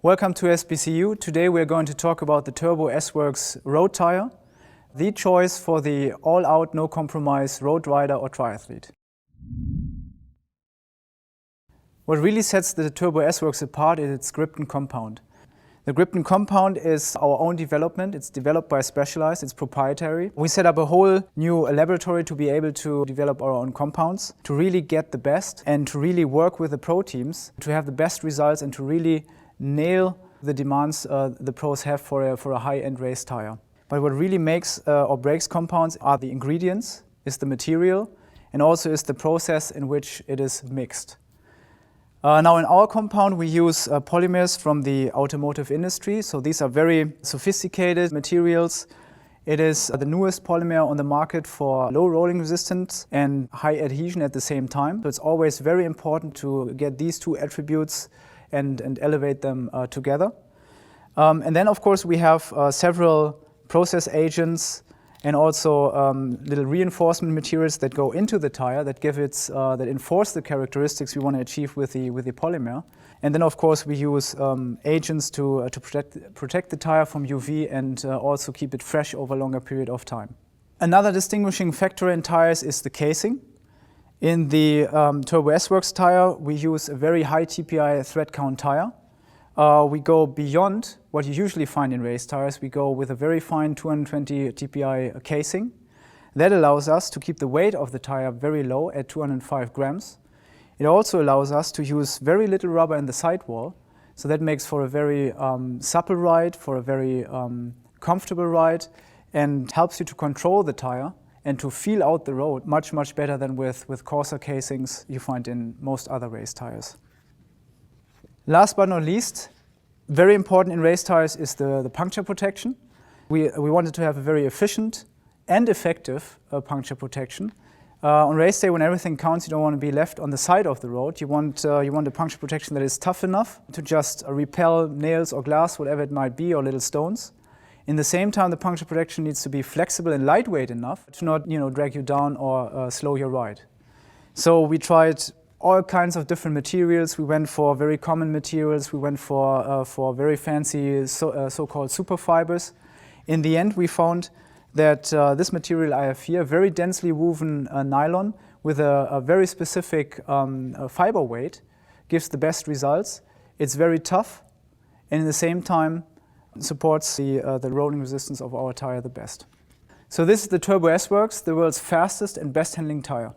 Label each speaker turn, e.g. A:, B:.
A: Welcome to SBCU. Today we are going to talk about the Turbo S-Works road tire, the choice for the all-out, no-compromise road rider or triathlete. What really sets the Turbo S-Works apart is its Gripton compound. The Gripton compound is our own development. It's developed by Specialized, it's proprietary. We set up a whole new laboratory to be able to develop our own compounds, to really get the best and to really work with the pro teams, to have the best results and to really nail the demands the pros have for a high-end race tire. But what really makes or breaks compounds are the ingredients, is the material, and also is the process in which it is mixed. Now in our compound we use polymers from the automotive industry, so these are very sophisticated materials. It is the newest polymer on the market for low rolling resistance and high adhesion at the same time. So it's always very important to get these two attributes and elevate them together. And then of course we have several process agents and also little reinforcement materials that go into the tire that that enforce the characteristics we want to achieve with the polymer. And then of course we use agents to protect the tire from UV and also keep it fresh over a longer period of time. Another distinguishing factor in tires is the casing. In the Turbo S-Works tire we use a very high TPI thread count tire. We go beyond what you usually find in race tires. We go with a very fine 220 TPI casing. That allows us to keep the weight of the tire very low at 205 grams. It also allows us to use very little rubber in the sidewall. So that makes for a very supple ride, for a very comfortable ride, and helps you to control the tire and to feel out the road much better than with coarser casings you find in most other race tires. Last but not least, very important in race tires is the puncture protection. We wanted to have a very efficient and effective puncture protection. On race day, when everything counts, you don't want to be left on the side of the road. You want a puncture protection that is tough enough to just repel nails or glass, whatever it might be, or little stones. In the same time, the puncture protection needs to be flexible and lightweight enough to not drag you down or slow your ride. So we tried all kinds of different materials. We went for very common materials. We went for very fancy so-called super fibers. In the end, we found that this material I have here, very densely woven nylon with a very specific fiber weight, gives the best results. It's very tough and at the same time supports the rolling resistance of our tire the best. So this is the Turbo S-Works, the world's fastest and best handling tire.